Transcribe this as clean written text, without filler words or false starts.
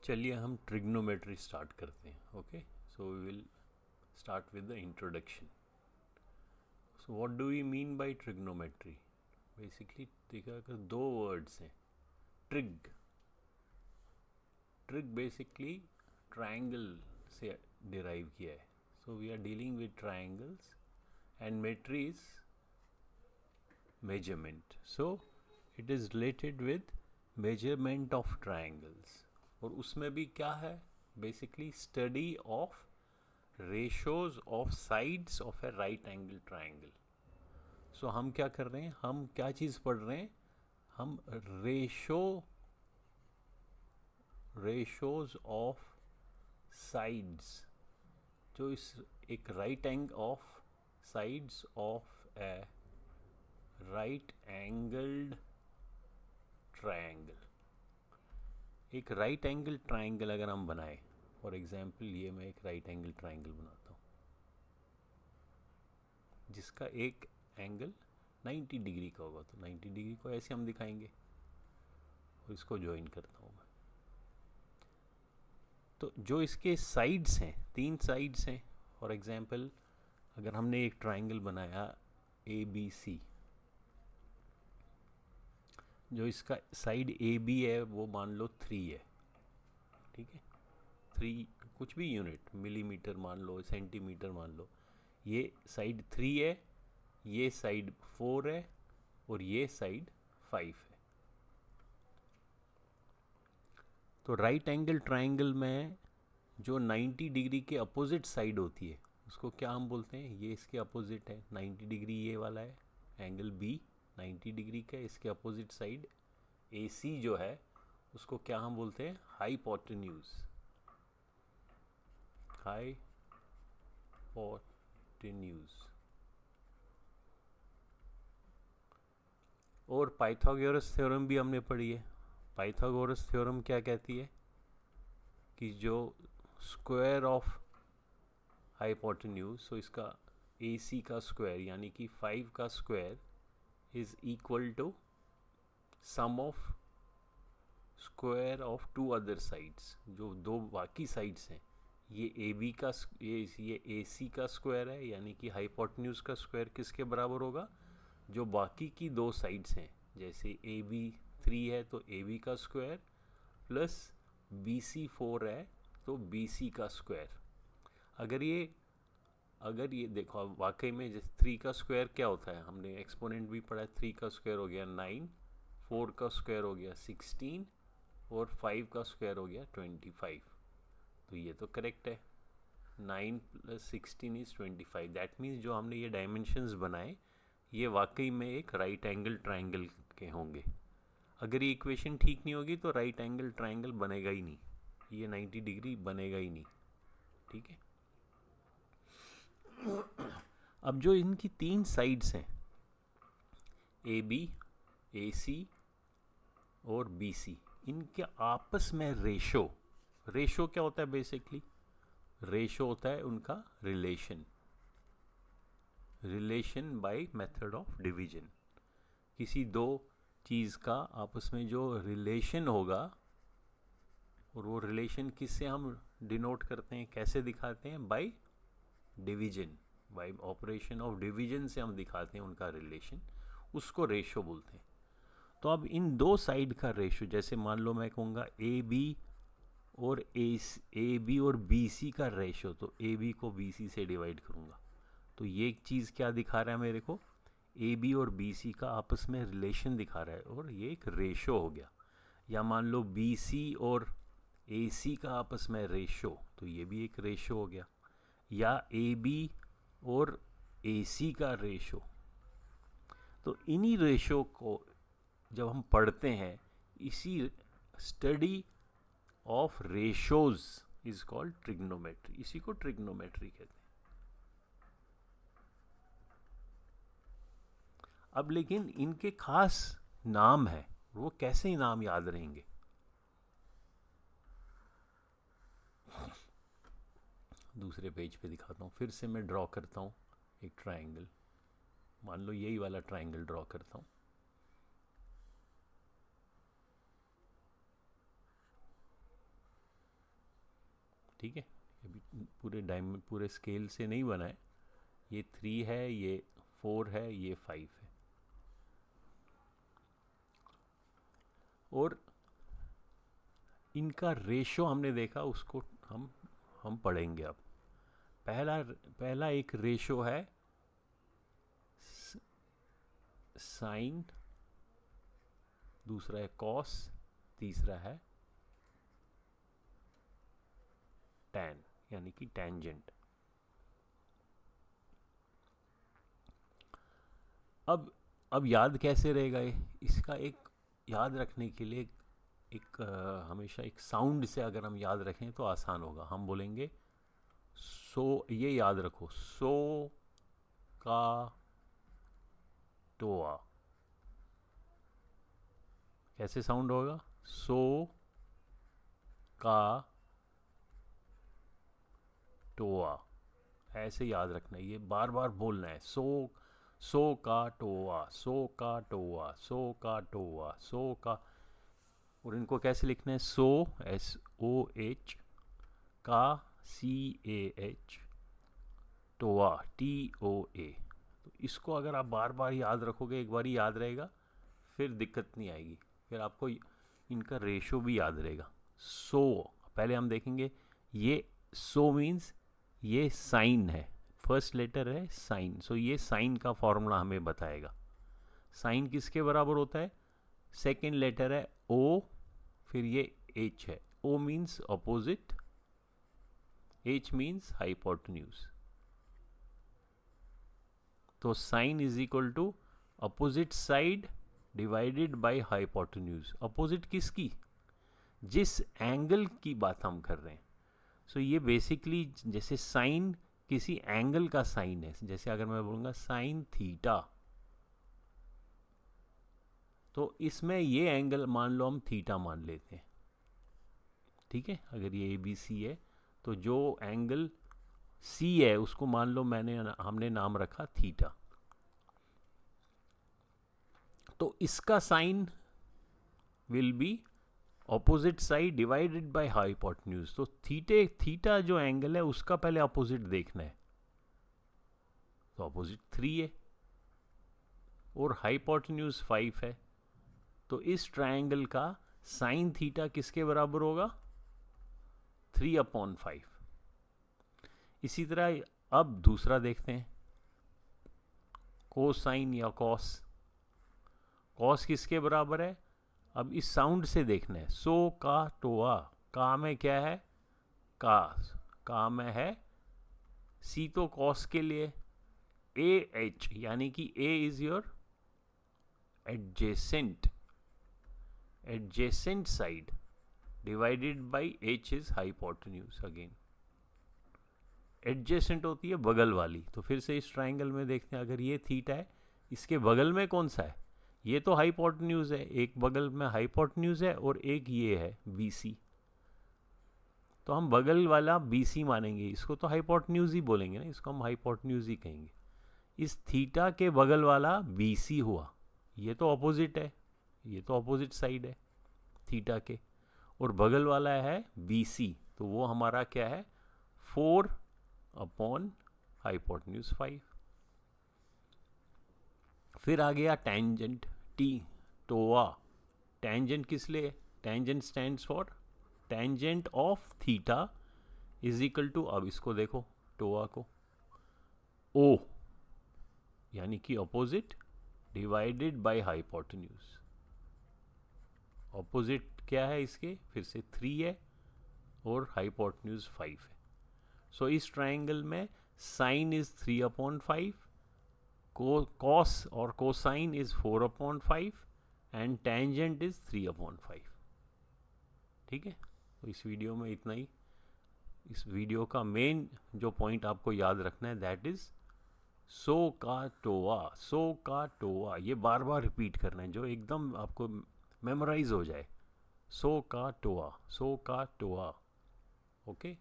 चलिए हम trigonometry start करते हैं. Okay, so we will start with the introduction. So what do we mean by trigonometry? Basically देखा अगर दो वर्ड्स हैं. ट्रिग ट्रिग बेसिकली ट्रायंगल से डिराइव किया है. So we are dealing with triangles and metry is measurement. So it is related with measurement of triangles. और उसमें भी क्या है? Basically study of ratios of sides of a right angle triangle. So हम क्या कर रहे हैं? हम क्या चीज़ पढ़ रहे हैं? हम रेशोज ऑफ साइड्स, जो इस एक right angle of sides of a right angled triangle. एक राइट एंगल ट्रायंगल अगर हम बनाए, फॉर एग्जांपल ये मैं एक राइट एंगल ट्रायंगल बनाता हूँ जिसका एक एंगल 90 डिग्री का होगा. तो 90 डिग्री को ऐसे हम दिखाएंगे और इसको ज्वाइन करता हूँ मैं. तो जो इसके साइड्स हैं, तीन साइड्स हैं. फॉर एग्जांपल अगर हमने एक ट्रायंगल बनाया ABC, जो इसका साइड AB है वो मान लो 3 है. ठीक है, 3 कुछ भी यूनिट, मिलीमीटर मान लो, सेंटीमीटर मान लो. ये साइड 3 है, ये साइड 4 है और ये साइड 5 है. तो राइट एंगल ट्रायंगल में जो 90 डिग्री के अपोजिट साइड होती है उसको क्या हम बोलते हैं? ये इसके अपोजिट है. 90 डिग्री ये वाला है, एंगल B 90 डिग्री का है. इसके अपोजिट साइड AC जो है उसको क्या हम बोलते हैं? हाइपोटेन्यूज. हाइपोटेन्यूज. और पाइथागोरस थ्योरम भी हमने पढ़ी है. पाइथागोरस थ्योरम क्या कहती है? कि जो स्क्वायर ऑफ हाइपोटेन्यूज, सो इसका AC का स्क्वायर यानी कि 5 का square is equal to sum of square of two other sides. जो दो बाकी साइड्स हैं, ये AB का ये AC का स्क्वायर है, यानी कि हाइपोटेन्यूज का स्क्वायर किसके बराबर होगा? जो बाकी की दो साइड्स हैं. जैसे AB 3 है तो AB का स्क्वायर प्लस BC 4 है तो BC का स्क्वायर. अगर ये देखो, अब वाकई में जैसे 3 का स्क्वायर क्या होता है, हमने एक्सपोनेंट भी पढ़ा है. 3 का स्क्वायर हो गया 9, 4 का स्क्वायर हो गया 16 और 5 का स्क्वायर हो गया 25. तो ये तो करेक्ट है. 9 + 16 इज़ 25. दैट मीन्स जो हमने ये डायमेंशंस बनाए ये वाकई में एक राइट एंगल ट्रायंगल के होंगे. अगर ये इक्वेशन ठीक नहीं होगी तो राइट एंगल ट्रायंगल बनेगा ही नहीं, ये 90 डिग्री बनेगा ही नहीं. ठीक है. अब जो इनकी तीन साइड्स हैं AB, AC और BC, इनके आपस में रेशो क्या होता है? बेसिकली रेशो होता है उनका relation by method of division. किसी दो चीज़ का आपस में जो रिलेशन होगा, और वो रिलेशन किससे हम डिनोट करते हैं, कैसे दिखाते हैं? By division. Bye operation of division से हम दिखाते हैं उनका रिलेशन, उसको रेशो बोलते हैं. तो अब इन दो साइड का रेशो, जैसे मान लो मैं कहूँगा AB और BC का रेशो, तो AB को BC से डिवाइड करूँगा तो ये एक चीज़ क्या दिखा रहा है मेरे को? AB और BC का आपस में रिलेशन दिखा रहा है और ये एक रेशो हो गया. या मान लो BC और AC का आपस में रेशो, तो ये भी एक रेशो हो गया. या AB और AC का रेशो. तो इन्हीं रेशो को जब हम पढ़ते हैं, इसी study of ratios is called trigonometry. इसी को ट्रिग्नोमेट्री कहते हैं. अब लेकिन इनके खास नाम है, वो कैसे नाम याद रहेंगे? दूसरे पेज पे दिखाता हूँ. फिर से मैं ड्रॉ करता हूँ एक ट्रायंगल. मान लो यही वाला ट्रायंगल ड्रॉ करता हूँ. ठीक है, अभी पूरे स्केल से नहीं बना है, ये 3 है, ये 4 है, ये 5 है। और इनका रेशो हमने देखा, उसको हम पढ़ेंगे अब। पहला एक रेशो है साइन, दूसरा है कॉस, तीसरा है टैन, यानी कि टेंजेंट। अब याद कैसे रहेगा ये? इसका एक याद रखने के लिए हमेशा एक साउंड से अगर हम याद रखें तो आसान होगा। हम बोलेंगे सो, ये याद रखो, सो का टोआ। कैसे साउंड होगा? सो का टोआ, ऐसे याद रखना है, ये बार बार बोलना है। सो का टोआ, सो का टोआ, सो का टोआ, सो का। और इनको कैसे लिखना है? सो, SOH, का, CAH, टोआ, TOA। तो इसको अगर आप बार बार याद रखोगे, एक बार ही याद रहेगा, फिर दिक्कत नहीं आएगी, फिर आपको इनका रेशो भी याद रहेगा। सो पहले हम देखेंगे, ये सो मीन्स ये साइन है, फर्स्ट लेटर है साइन, सो ये साइन का फॉर्मूला हमें बताएगा। साइन किसके बराबर होता है? सेकेंड लेटर है O, फिर ये H है। O means opposite, H means hypotenuse. तो sine is equal to opposite side divided by hypotenuse. Opposite किसकी? जिस एंगल की बात हम कर रहे हैं। सो ये बेसिकली जैसे साइन किसी एंगल का साइन है, जैसे अगर मैं बोलूँगा साइन थीटा, तो इसमें ये एंगल मान लो हम थीटा मान लेते हैं, ठीक है। अगर ये ABC है तो जो एंगल C है उसको मान लो हमने नाम रखा थीटा। तो इसका sine will be opposite side divided by hypotenuse. तो थीटा जो एंगल है उसका पहले अपोजिट देखना है, तो अपोजिट 3 है और हाइपोटेन्यूज 5 है। तो इस ट्रायंगल का साइन थीटा किसके बराबर होगा? 3/5। इसी तरह अब दूसरा देखते हैं, कोसाइन या कॉस। कॉस किसके बराबर है? अब इस साउंड से देखना है। सो का टोआ, का में क्या है? का में है C, तो कॉस के लिए AH, यानी कि A is your adjacent side divided bye H is hypotenuse. Again adjacent होती है बगल वाली। तो फिर से इस ट्राइंगल में देखते हैं, अगर ये थीटा है, इसके बगल में कौन सा है? ये तो हाइपोटेन्यूज है, एक बगल में हाइपोटेन्यूज है और एक ये है BC। तो हम बगल वाला BC मानेंगे, इसको तो हाइपोटेन्यूज ही बोलेंगे ना, इसको हम हाइपोटेन्यूज ही कहेंगे। इस थीटा के बगल वाला BC हुआ, ये तो अपोजिट है, ये तो अपोजिट साइड है थीटा के, और बगल वाला है BC, तो वो हमारा क्या है? 4/, हाइपोटेन्यूज 5। फिर आ गया टेंजेंट T, टोआ। टेंजेंट किस लिए? Tangent stands for tangent of theta is equal to, अब इसको देखो टोआ को, O यानी कि opposite divided by hypotenuse. Opposite क्या है इसके? फिर से 3 है और हाइपोटेन्यूज 5 है। सो इस ट्राइंगल में साइन इज 3/5, cos और cosine is 4/5 and tangent is 3/5। ठीक है, तो इस वीडियो में इतना ही। इस वीडियो का मेन जो पॉइंट आपको याद रखना है, दैट इज सो का टोआ, सो का टोआ। ये बार बार रिपीट करना है, जो एकदम आपको मेमोराइज हो जाए। सो का टोआ, सो का टोआ। ओके।